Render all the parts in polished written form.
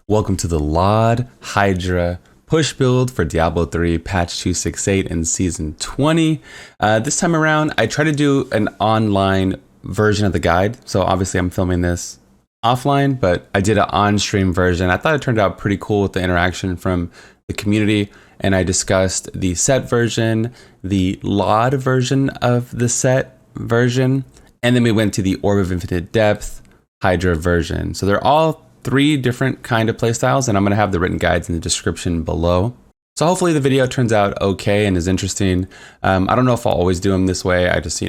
Welcome to the LoD Hydra push build for Diablo 3 patch 268 in season 20. This time around, I try to do an online version of the guide. So obviously I'm filming this offline, but I did an on-stream version. I thought it turned out pretty cool with the interaction from the community. And I discussed the set version, the LoD version of the set version, and then we went to the Orb of Infinite Depth Hydra version. So they're all three different kind of playstyles, and I'm gonna have the written guides in the description below. So hopefully the video turns out okay and is interesting. I don't know if I'll always do them this way. I just,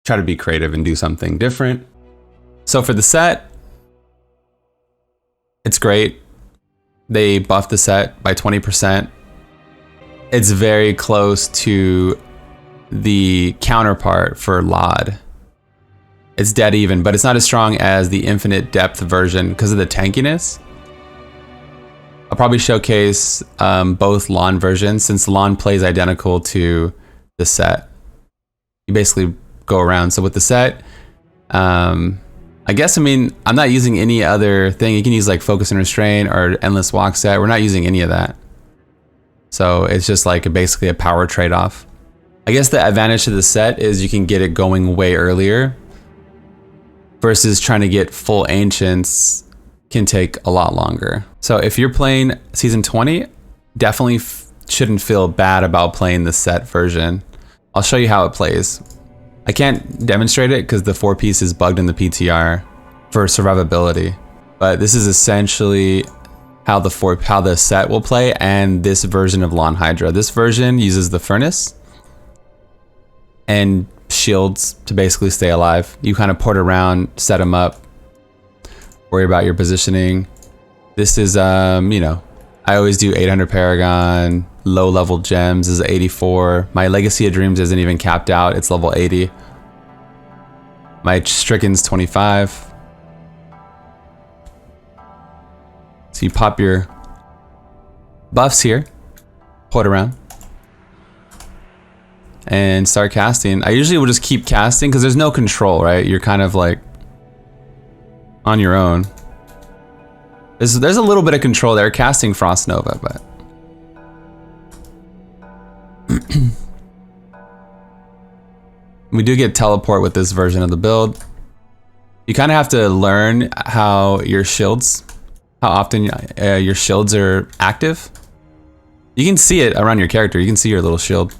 try to be creative and do something different. So for the set, it's great. They buffed the set by 20%. It's very close to the counterpart for LoD. It's dead even, but it's not as strong as the Infinite Depth version because of the tankiness. I'll probably showcase both LoD versions since LoD plays identical to the set. You basically go around. So with the set, I'm not using any other thing. You can use like Focus and Restrain or Endless Walk set. We're not using any of that. So it's just like basically a power trade-off. I guess the advantage to the set is you can get it going way earlier versus trying to get full ancients can take a lot longer. So if you're playing season 20, definitely shouldn't feel bad about playing the set version. I'll show you how it plays. I can't demonstrate it because the 4-piece is bugged in the PTR for survivability, but this is essentially how the set will play and this version of LoD Hydra. This version uses the Furnace and shields to basically stay alive. You kind of port around, set them up, worry about your positioning. This is, I always do 800 Paragon, low level gems is 84. My Legacy of Dreams isn't even capped out, it's level 80. My Stricken's 25. So you pop your buffs here, port around, and start casting. I usually will just keep casting because there's no control, right? You're kind of like on your own. There's a little bit of control there, casting Frost Nova, but we do get teleport with this version of the build. You kind of have to learn how often your shields are active. You can see it around your character. You can see your little shield.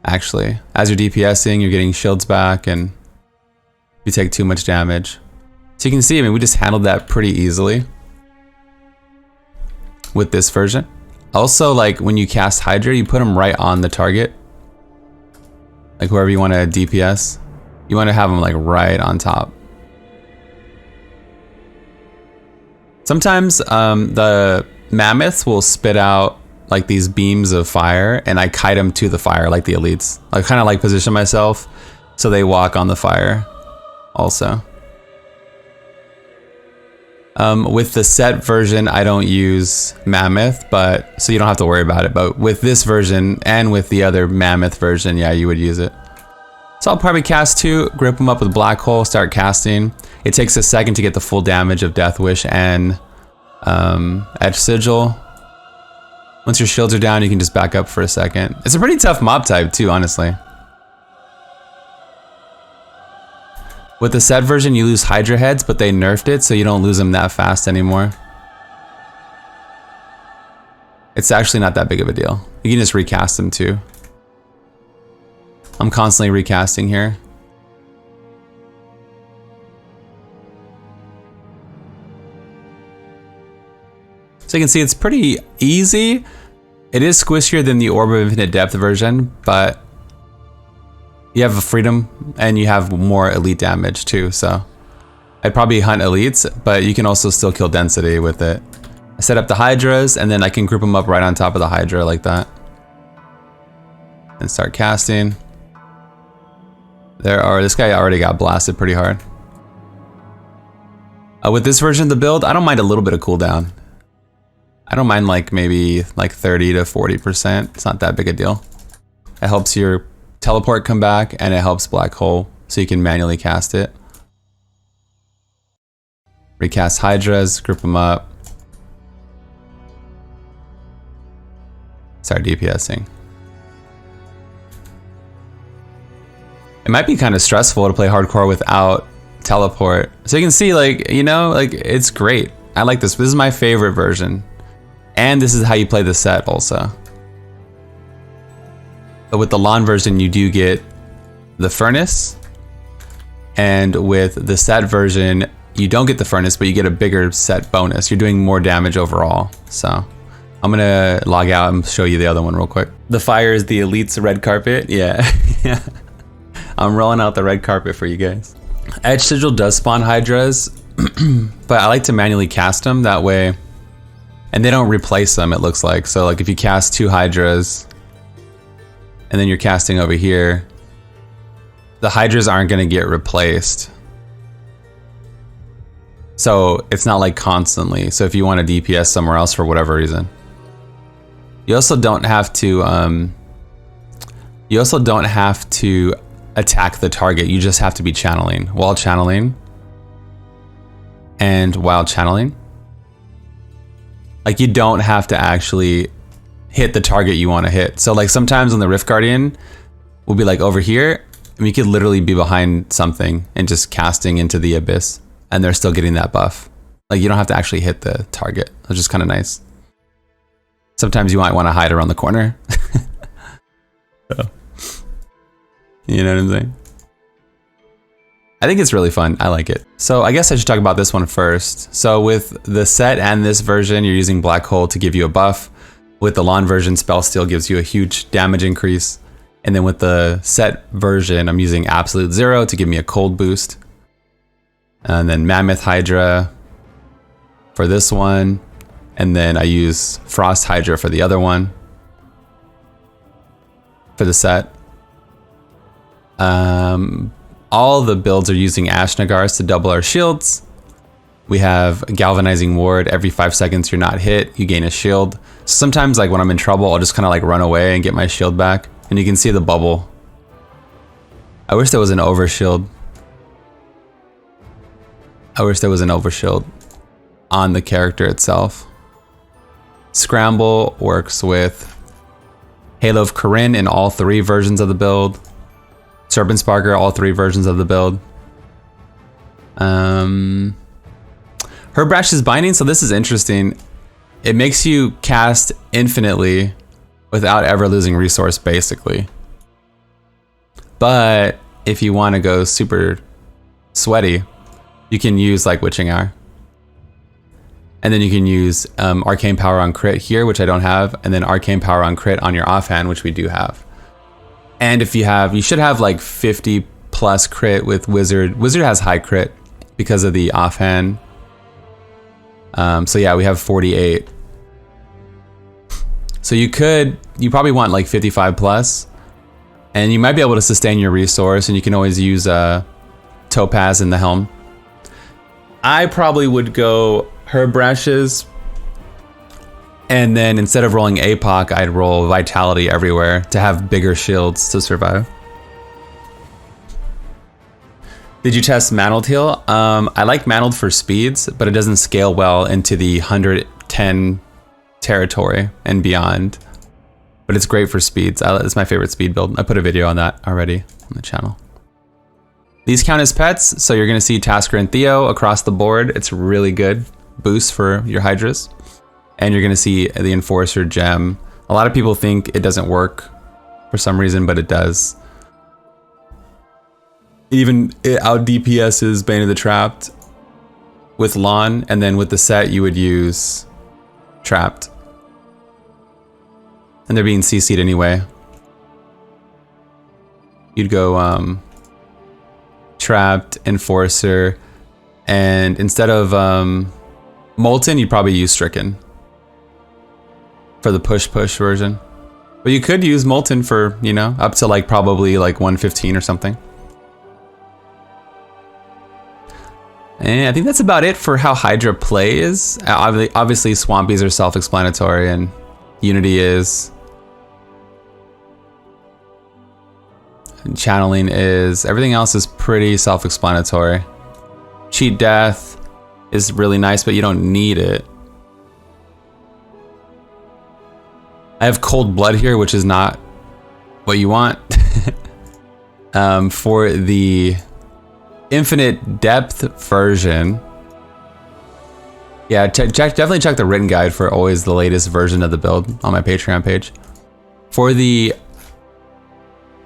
Actually, as you're DPSing, you're getting shields back and you take too much damage. So you can see, we just handled that pretty easily with this version. Also, like when you cast Hydra, you put them right on the target. Like whoever you want to DPS, you want to have them like right on top. Sometimes the mammoths will spit out like these beams of fire and I kite them to the fire like the elites. I kind of like position myself so they walk on the fire also. With the set version, I don't use mammoth, so you don't have to worry about it. But with this version and with the other mammoth version, yeah, you would use it. So I'll probably cast 2, grip them up with Black Hole, start casting. It takes a second to get the full damage of Death Wish and Edge Sigil. Once your shields are down, you can just back up for a second. It's a pretty tough mob type too, honestly. With the set version, you lose Hydra heads, but they nerfed it, so you don't lose them that fast anymore. It's actually not that big of a deal. You can just recast them too. I'm constantly recasting here. So you can see it's pretty easy. It is squishier than the Orb of Infinite Depth version, but you have a freedom and you have more elite damage too. So I'd probably hunt elites, but you can also still kill density with it. I set up the Hydras and then I can group them up right on top of the Hydra like that. And start casting. This guy already got blasted pretty hard. With this version of the build, I don't mind a little bit of cooldown. I don't mind like maybe like 30 to 40%. It's not that big a deal. It helps your teleport come back and it helps Black Hole so you can manually cast it. Recast Hydras, group them up. Start DPSing. It might be kind of stressful to play hardcore without teleport. So you can see, like, you know, like, it's great. I like this. This is my favorite version. And this is how you play the set also. But with the LoD version, you do get the furnace. And with the set version, you don't get the furnace, but you get a bigger set bonus. You're doing more damage overall. So I'm gonna log out and show you the other one real quick. The fire is the Elite's red carpet. Yeah. Yeah. I'm rolling out the red carpet for you guys. Edge Sigil does spawn Hydras, but I like to manually cast them that way. And they don't replace them, it looks like. So like if you cast 2 Hydras, and then you're casting over here, the Hydras aren't gonna get replaced. So it's not like constantly. So if you want to DPS somewhere else for whatever reason. You also don't have to, attack the target. You just have to be channeling. While channeling. And while channeling. Like you don't have to actually hit the target you want to hit. So like sometimes on the Rift Guardian, we'll be like over here, and we could literally be behind something and just casting into the abyss, and they're still getting that buff. Like you don't have to actually hit the target, which is kind of nice. Sometimes you might want to hide around the corner. So, you know what I'm saying? I think it's really fun. I like it. So I guess I should talk about this one first. So with the set and this version, you're using Black Hole to give you a buff. With the LoD version, Spell Steal gives you a huge damage increase. And then with the set version, I'm using Absolute Zero to give me a cold boost. And then Mammoth Hydra for this one. And then I use Frost Hydra for the other one. For the set. All the builds are using Ash Nagars to double our shields. We have Galvanizing Ward. Every 5 seconds you're not hit, you gain a shield. So sometimes like when I'm in trouble, I'll just kind of like run away and get my shield back. And you can see the bubble. I wish there was an overshield. I wish there was an overshield on the character itself. Scramble works with Halo of Corinne in all 3 versions of the build. Serpent Sparker, all 3 versions of the build. Herb Brash's Binding, so this is interesting. It makes you cast infinitely without ever losing resource, basically. But if you want to go super sweaty, you can use like Witching Hour. And then you can use Arcane Power on crit here, which I don't have, and then Arcane Power on crit on your offhand, which we do have. And if you have, you should have like 50 plus crit with Wizard. Wizard has high crit because of the offhand. So yeah, we have 48. So you probably want like 55 plus, and you might be able to sustain your resource, and you can always use Topaz in the helm. I probably would go Herb Brashes, and then instead of rolling APOC, I'd roll Vitality everywhere to have bigger shields to survive. Did you test Mantled Heal? I like Mantled for speeds, but it doesn't scale well into the 110 territory and beyond. But it's great for speeds. It's my favorite speed build. I put a video on that already on the channel. These count as pets, so you're gonna see Tasker and Theo across the board. It's really good boost for your Hydras. And you're gonna see the Enforcer gem. A lot of people think it doesn't work for some reason, but it does. Even it out DPS's Bane of the Trapped with Lon, and then with the set you would use Trapped. And they're being CC'd anyway. You'd go Trapped, Enforcer, and instead of Molten, you'd probably use Stricken for the push version. But you could use Molten for, you know, up to like probably like 115 or something. And I think that's about it for how Hydra plays. Obviously Swampies are self-explanatory, and Unity is. And channeling is. Everything else is pretty self-explanatory. Cheat Death. is really nice, but you don't need it. I have cold blood here, which is not what you want. For the infinite depth version, yeah, definitely check the written guide for always the latest version of the build on my Patreon page. For the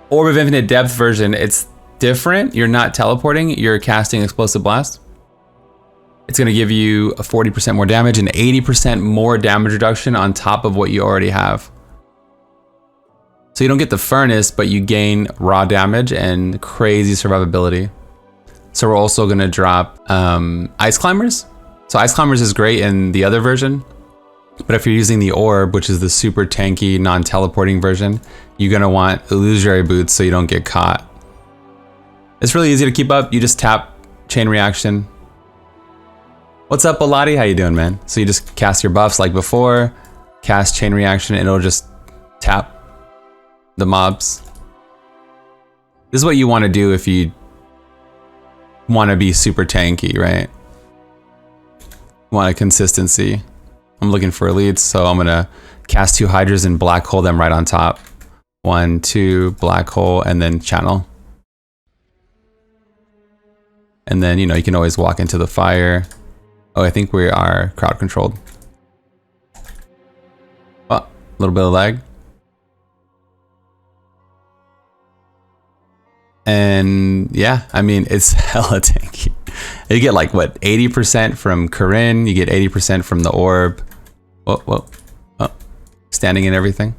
Orb of Infinite Depth version, it's different. You're not teleporting, you're casting Explosive Blast. It's going to give you a 40% more damage and 80% more damage reduction on top of what you already have. So you don't get the furnace, but you gain raw damage and crazy survivability. So we're also going to drop Ice Climbers. So Ice Climbers is great in the other version, but if you're using the Orb, which is the super tanky, non-teleporting version, you're going to want Illusory Boots so you don't get caught. It's really easy to keep up. You just tap Chain Reaction. What's up, Olati? How you doing, man? So you just cast your buffs like before, cast Chain Reaction, and it'll just tap the mobs. This is what you want to do if you want to be super tanky, right? You want a consistency. I'm looking for elites, so I'm gonna cast 2 Hydras and black hole them right on top. 1, 2, black hole, and then channel. And then, you know, you can always walk into the fire. Oh, I think we are crowd controlled. Oh, a little bit of lag. And yeah, I mean, it's hella tanky. You get like, what, 80% from Corinne, you get 80% from the Orb. Whoa, whoa, oh, standing and everything.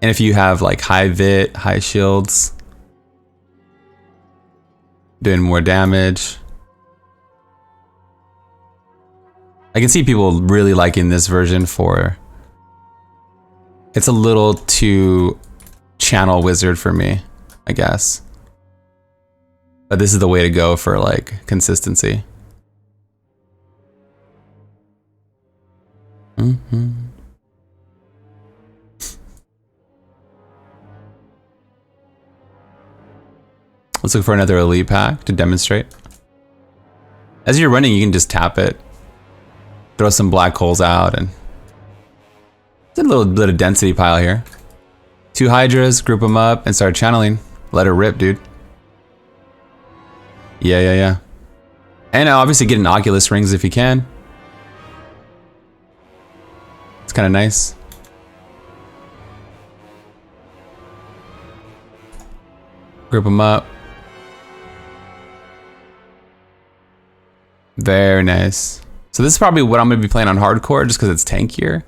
And if you have like high vit, high shields, doing more damage. I can see people really liking this version for, it's a little too channel wizard for me, I guess. But this is the way to go for like consistency. Let's look for another elite pack to demonstrate. As you're running, you can just tap it. Throw some black holes out and a little bit of density pile here. 2 Hydras, group them up and start channeling. Let her rip, dude. Yeah. And obviously get an Oculus rings if you can. It's kind of nice. Group them up. Very nice. So this is probably what I'm going to be playing on hardcore just because it's tankier.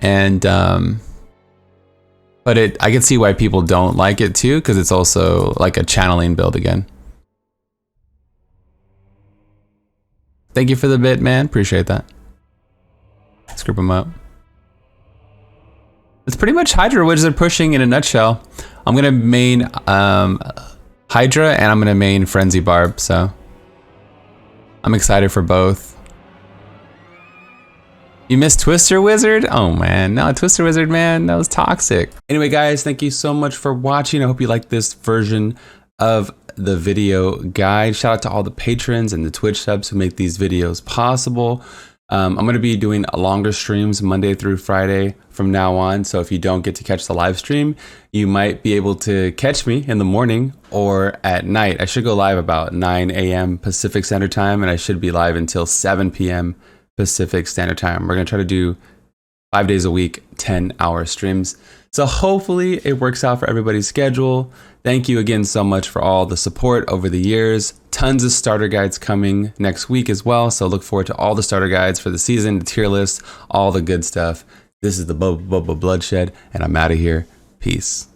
And, but I can see why people don't like it too, because it's also like a channeling build again. Thank you for the bit, man. Appreciate that. Let's group them up. It's pretty much Hydra Wizard pushing in a nutshell. I'm going to main Hydra and I'm going to main Frenzy Barb, so I'm excited for both. You missed Twister Wizard? Oh man, no, Twister Wizard, man, that was toxic. Anyway, guys, thank you so much for watching. I hope you like this version of the video guide. Shout out to all the patrons and the Twitch subs who make these videos possible. I'm going to be doing longer streams Monday through Friday from now on. So if you don't get to catch the live stream, you might be able to catch me in the morning or at night. I should go live about 9 a.m. Pacific Standard Time, and I should be live until 7 p.m. Pacific Standard Time. We're going to try to do 5 days a week, 10-hour streams. So hopefully it works out for everybody's schedule. Thank you again so much for all the support over the years. Tons of starter guides coming next week as well. So look forward to all the starter guides for the season, the tier list, all the good stuff. This is the Bloodshed, and I'm out of here. Peace.